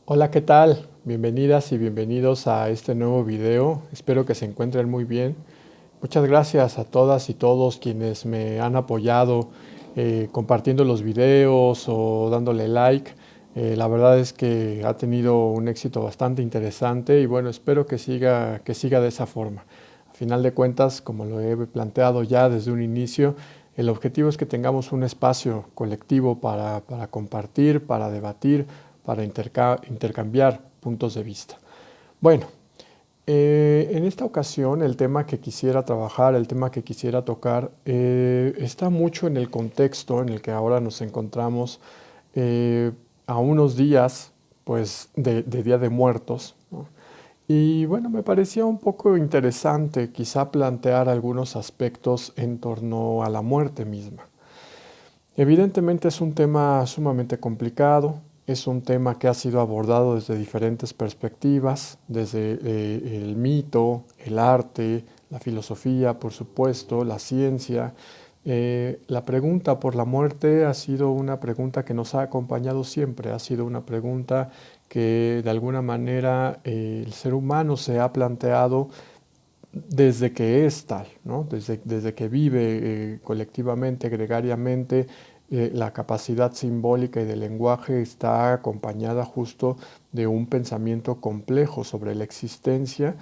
Hola, ¿qué tal? Bienvenidas y bienvenidos a este nuevo video. Espero que se encuentren muy bien. Muchas gracias a todas y todos quienes me han apoyado compartiendo los videos o dándole like. La verdad es que ha tenido un éxito bastante interesante y bueno, espero que siga de esa forma. A final de cuentas, como lo he planteado ya desde un inicio, el objetivo es que tengamos un espacio colectivo para compartir, para debatir, para intercambiar puntos de vista. Bueno, en esta ocasión el tema que quisiera trabajar, el tema que quisiera tocar, está mucho en el contexto en el que ahora nos encontramos eh, a unos días pues, de Día de Muertos, ¿no? Y bueno, me parecía un poco interesante quizá plantear algunos aspectos en torno a la muerte misma. Evidentemente es un tema sumamente complicado, es un tema que ha sido abordado desde diferentes perspectivas, desde el mito, el arte, la filosofía, por supuesto, la ciencia. La pregunta por la muerte ha sido una pregunta que nos ha acompañado siempre, ha sido una pregunta que de alguna manera el ser humano se ha planteado desde que es tal, ¿no? Desde que vive colectivamente, gregariamente, la capacidad simbólica y de lenguaje está acompañada justo de un pensamiento complejo sobre la existencia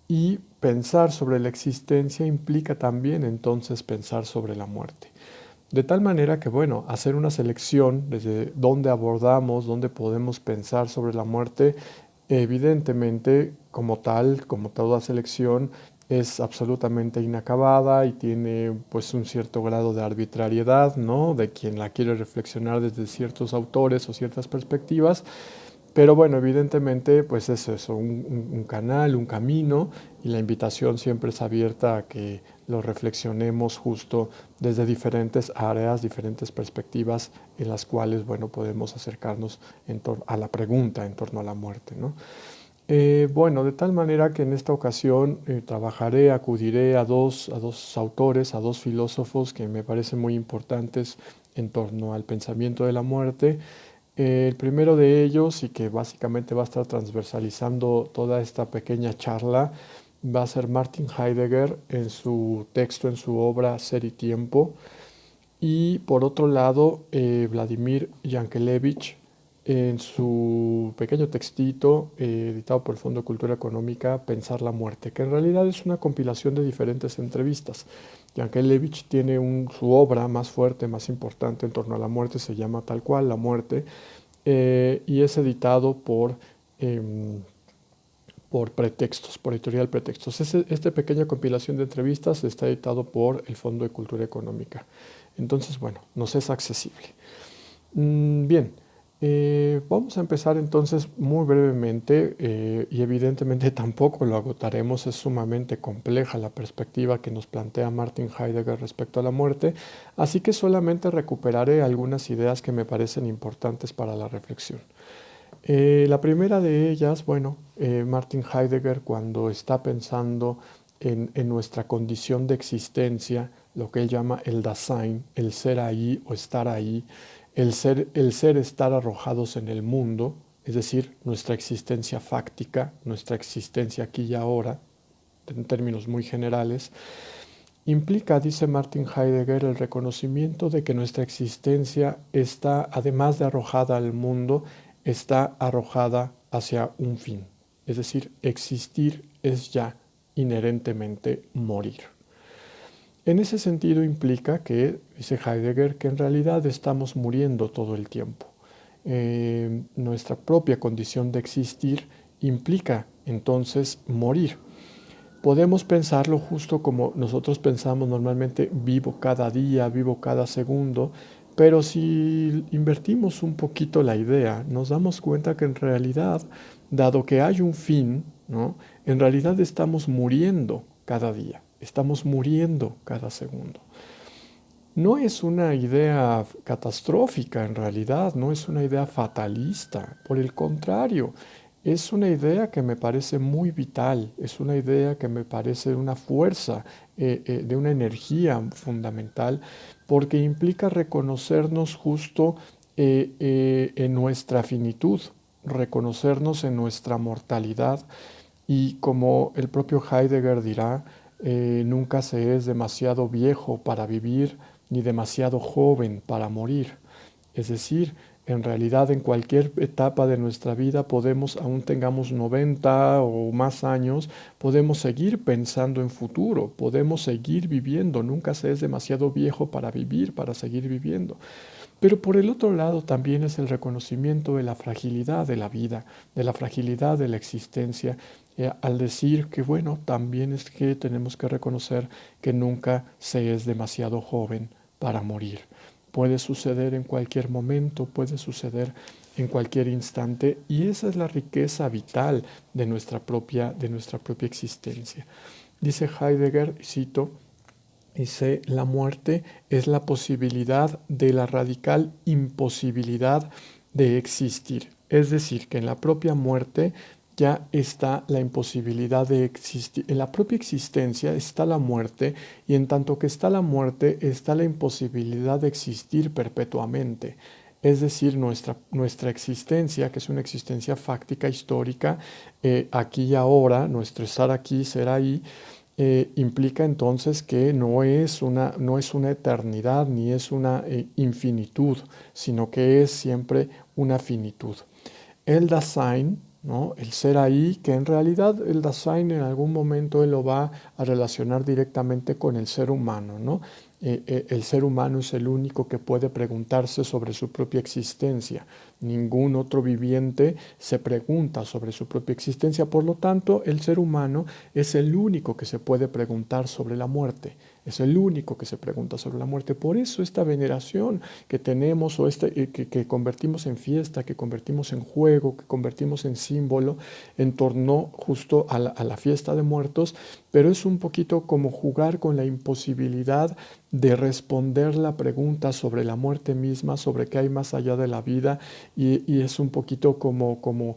y pensar sobre la existencia implica también entonces pensar sobre la muerte. De tal manera que, bueno, hacer una selección desde dónde abordamos, dónde podemos pensar sobre la muerte, evidentemente, como toda selección, es absolutamente inacabada y tiene pues un cierto grado de arbitrariedad, ¿no? De quien la quiere reflexionar desde ciertos autores o ciertas perspectivas, pero bueno, evidentemente, pues es eso, un canal, un camino, y la invitación siempre es abierta a que lo reflexionemos justo desde diferentes áreas, diferentes perspectivas en las cuales, bueno, podemos acercarnos a la pregunta en torno a la muerte, ¿no? Bueno, de tal manera que en esta ocasión acudiré a dos autores, a dos filósofos que me parecen muy importantes en torno al pensamiento de la muerte. El primero de ellos, y que básicamente va a estar transversalizando toda esta pequeña charla, va a ser Martin Heidegger en su texto, en su obra Ser y Tiempo. Y por otro lado, Vladimir Yankelevich en su pequeño textito editado por el Fondo de Cultura Económica, Pensar la muerte, que en realidad es una compilación de diferentes entrevistas. Yankelevich tiene su obra más fuerte, más importante en torno a la muerte, se llama tal cual, La muerte, y es editado em, por Pretextos, por Editorial Pretextos. Esta pequeña compilación de entrevistas está editado por el Fondo de Cultura Económica. Entonces, bueno, nos es accesible. Bien, vamos a empezar entonces muy brevemente y evidentemente tampoco lo agotaremos, es sumamente compleja la perspectiva que nos plantea Martin Heidegger respecto a la muerte, así que solamente recuperaré algunas ideas que me parecen importantes para la reflexión. La primera de ellas, bueno, Martin Heidegger cuando está pensando en nuestra condición de existencia, lo que él llama el Dasein, el ser ahí o estar ahí, el ser estar arrojados en el mundo, es decir, nuestra existencia fáctica, nuestra existencia aquí y ahora, en términos muy generales, implica, dice Martin Heidegger, el reconocimiento de que nuestra existencia está, además de arrojada al mundo, está arrojada hacia un fin. Es decir, existir es ya inherentemente morir. En ese sentido implica que, dice Heidegger, que en realidad estamos muriendo todo el tiempo. Nuestra propia condición de existir implica entonces morir. Podemos pensarlo justo como nosotros pensamos normalmente, vivo cada día, vivo cada segundo, pero si invertimos un poquito la idea, nos damos cuenta que en realidad, dado que hay un fin, ¿no? En realidad estamos muriendo cada día, estamos muriendo cada segundo. No es una idea catastrófica en realidad, no es una idea fatalista, por el contrario, es una idea que me parece muy vital, es una idea que me parece una fuerza, de una energía fundamental, porque implica reconocernos justo en nuestra finitud, reconocernos en nuestra mortalidad y, como el propio Heidegger dirá, nunca se es demasiado viejo para vivir ni demasiado joven para morir. Es decir, en realidad en cualquier etapa de nuestra vida podemos, aún tengamos 90 o más años, podemos seguir pensando en futuro, podemos seguir viviendo, nunca se es demasiado viejo para vivir, para seguir viviendo. Pero por el otro lado también es el reconocimiento de la fragilidad de la vida, de la fragilidad de la existencia, al decir que, bueno, también es que tenemos que reconocer que nunca se es demasiado joven para morir. Puede suceder en cualquier momento, puede suceder en cualquier instante, y esa es la riqueza vital de nuestra propia existencia. Dice Heidegger, cito, dice: la muerte es la posibilidad de la radical imposibilidad de existir. Es decir, que en la propia muerte ya está la imposibilidad de existir. En la propia existencia está la muerte, y en tanto que está la muerte, está la imposibilidad de existir perpetuamente. Es decir, nuestra existencia, que es una existencia fáctica, histórica, aquí y ahora, nuestro estar aquí, ser ahí, implica entonces que no es una eternidad ni es una infinitud, sino que es siempre una finitud. El Dasein, ¿no? El ser ahí, que en realidad el Dasein en algún momento él lo va a relacionar directamente con el ser humano, ¿no? El ser humano es el único que puede preguntarse sobre su propia existencia. Ningún otro viviente se pregunta sobre su propia existencia. Por lo tanto, el ser humano es el único que se puede preguntar sobre la muerte. Es el único que se pregunta sobre la muerte. Por eso esta veneración que tenemos, o que convertimos en fiesta, que convertimos en juego, que convertimos en símbolo en torno justo a la fiesta de muertos, pero es un poquito como jugar con la imposibilidad de responder la pregunta sobre la muerte misma, sobre qué hay más allá de la vida, y es un poquito como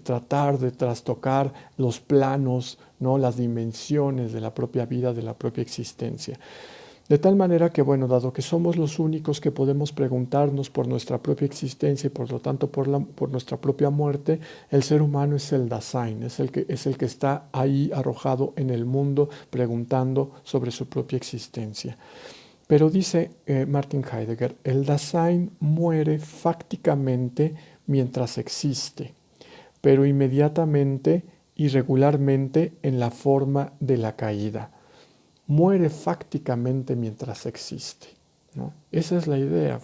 tratar de trastocar los planos, ¿no? Las dimensiones de la propia vida, de la propia existencia. De tal manera que, bueno, dado que somos los únicos que podemos preguntarnos por nuestra propia existencia y por lo tanto por nuestra propia muerte, el ser humano es el Dasein, es el que está ahí arrojado en el mundo preguntando sobre su propia existencia. Pero dice Martin Heidegger, el Dasein muere fácticamente mientras existe, pero inmediatamente y regularmente en la forma de la caída. Muere fácticamente mientras existe, ¿no? Esa es la idea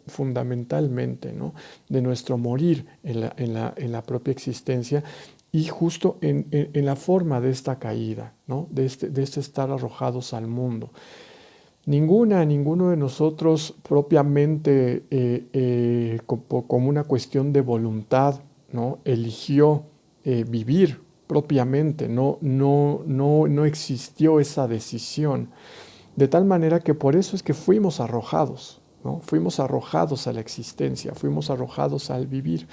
fundamentalmente, ¿no? De nuestro morir en la propia existencia, y justo en la forma de esta caída, ¿no? De este estar arrojados al mundo. Ninguno de nosotros propiamente como una cuestión de voluntad, ¿no? Eligió vivir propiamente, no existió esa decisión. De tal manera que por eso es que fuimos arrojados, ¿no? Fuimos arrojados a la existencia, fuimos arrojados al vivir.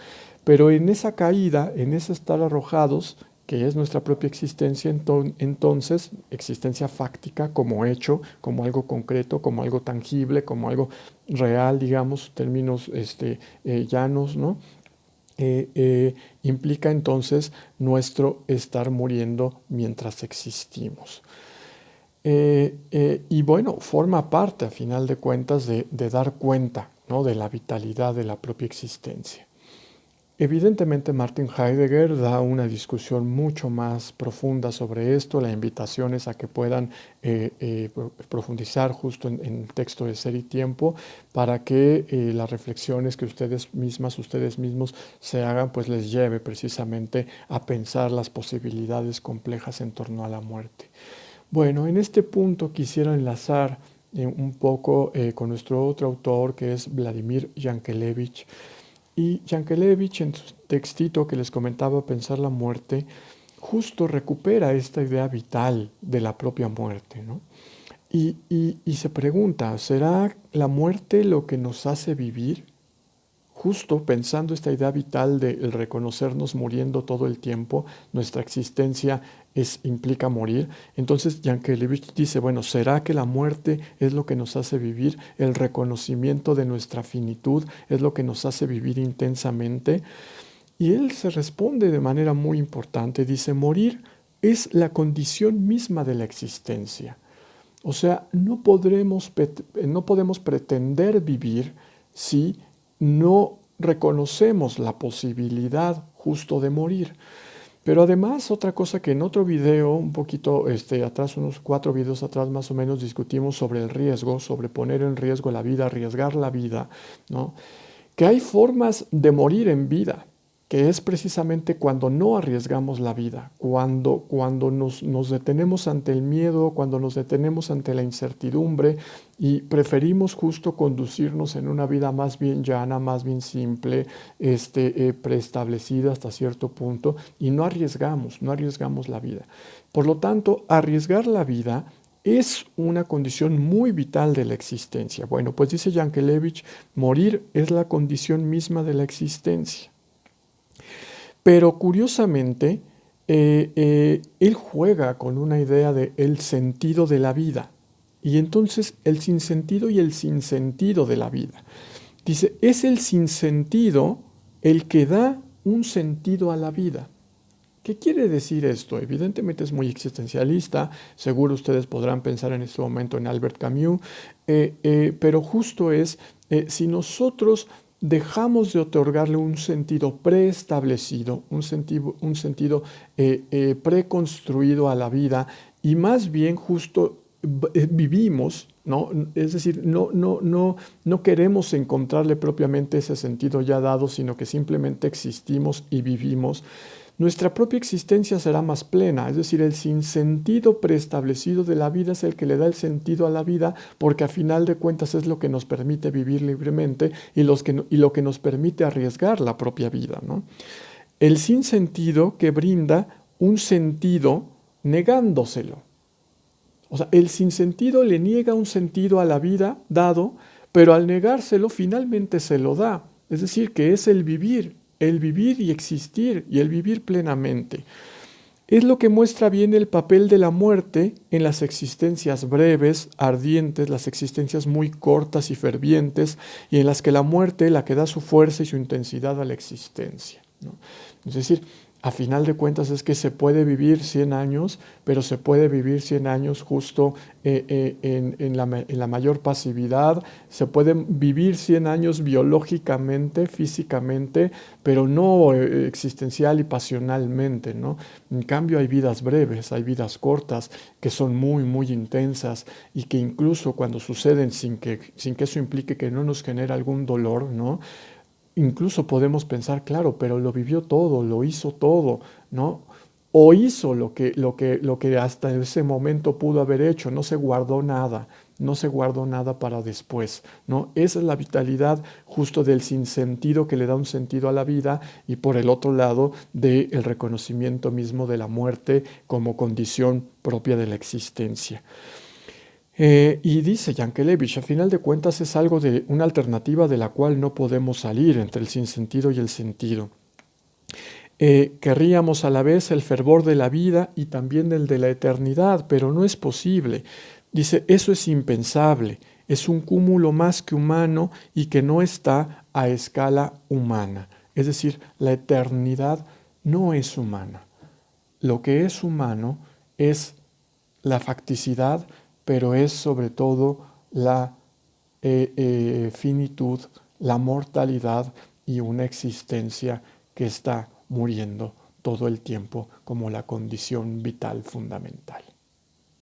Pero en esa caída, en ese estar arrojados, que es nuestra propia existencia, entonces, existencia fáctica como hecho, como algo concreto, como algo tangible, como algo real, digamos, términos llanos, ¿no? Implica entonces nuestro estar muriendo mientras existimos. Y bueno, forma parte, a final de cuentas, de dar cuenta, ¿no? De la vitalidad de la propia existencia. Evidentemente, Martin Heidegger da una discusión mucho más profunda sobre esto. La invitación es a que puedan profundizar justo en el texto de Ser y Tiempo, para que las reflexiones que ustedes mismos se hagan, pues les lleve precisamente a pensar las posibilidades complejas en torno a la muerte. Bueno, en este punto quisiera enlazar un poco con nuestro otro autor, que es Vladimir Yankelevich. Y Yankelevich, en su textito que les comentaba, Pensar la muerte, justo recupera esta idea vital de la propia muerte, ¿no? Y se pregunta, ¿será la muerte lo que nos hace vivir? Justo pensando esta idea vital de el reconocernos muriendo todo el tiempo, nuestra existencia implica morir. Entonces Yankelevich dice, bueno, ¿será que la muerte es lo que nos hace vivir? ¿El reconocimiento de nuestra finitud es lo que nos hace vivir intensamente? Y él se responde de manera muy importante, dice, morir es la condición misma de la existencia. O sea, no podemos pretender vivir si no reconocemos la posibilidad justo de morir. Pero además, otra cosa que en otro video, un poquito atrás, unos 4 videos atrás más o menos, discutimos sobre el riesgo, sobre poner en riesgo la vida, arriesgar la vida, ¿no? Que hay formas de morir en vida, que es precisamente cuando no arriesgamos la vida, cuando nos detenemos ante el miedo, cuando nos detenemos ante la incertidumbre y preferimos justo conducirnos en una vida más bien llana, más bien simple, preestablecida hasta cierto punto, y no arriesgamos la vida. Por lo tanto, arriesgar la vida es una condición muy vital de la existencia. Bueno, pues dice Yankelevich, morir es la condición misma de la existencia. Pero curiosamente, él juega con una idea de el sentido de la vida. Y entonces el sinsentido y el sinsentido de la vida. Dice, es el sinsentido el que da un sentido a la vida. ¿Qué quiere decir esto? Evidentemente es muy existencialista, seguro ustedes podrán pensar en este momento en Albert Camus, pero justo es, si nosotros dejamos de otorgarle un sentido preestablecido, un sentido preconstruido a la vida, y más bien justo vivimos, ¿no? Es decir, no queremos encontrarle propiamente ese sentido ya dado, sino que simplemente existimos y vivimos, nuestra propia existencia será más plena, es decir, el sinsentido preestablecido de la vida es el que le da el sentido a la vida, porque a final de cuentas es lo que nos permite vivir libremente y lo que nos permite arriesgar la propia vida, ¿no? El sinsentido que brinda un sentido negándoselo. O sea, el sinsentido le niega un sentido a la vida dado, pero al negárselo finalmente se lo da. Es decir, que es el vivir y existir y el vivir plenamente. Es lo que muestra bien el papel de la muerte en las existencias breves, ardientes, las existencias muy cortas y fervientes, y en las que la muerte es la que da su fuerza y su intensidad a la existencia, ¿no? Es decir, a final de cuentas es que se puede vivir 100 años, pero se puede vivir 100 años justo en la mayor pasividad, se pueden vivir 100 años biológicamente, físicamente, pero no existencial y pasionalmente, ¿no? En cambio hay vidas breves, hay vidas cortas que son muy, muy intensas y que incluso cuando suceden sin que eso implique que no nos genere algún dolor, ¿no? Incluso podemos pensar, claro, pero lo vivió todo, lo hizo todo, ¿no? O hizo lo que hasta ese momento pudo haber hecho, no se guardó nada para después, ¿no? Esa es la vitalidad justo del sinsentido que le da un sentido a la vida y por el otro lado del reconocimiento mismo de la muerte como condición propia de la existencia. Y dice Yankelevich, a final de cuentas es algo de una alternativa de la cual no podemos salir entre el sinsentido y el sentido. Querríamos a la vez el fervor de la vida y también el de la eternidad, pero no es posible. Dice, eso es impensable, es un cúmulo más que humano y que no está a escala humana. Es decir, la eternidad no es humana. Lo que es humano es la facticidad, pero es sobre todo la finitud, la mortalidad y una existencia que está muriendo todo el tiempo como la condición vital fundamental.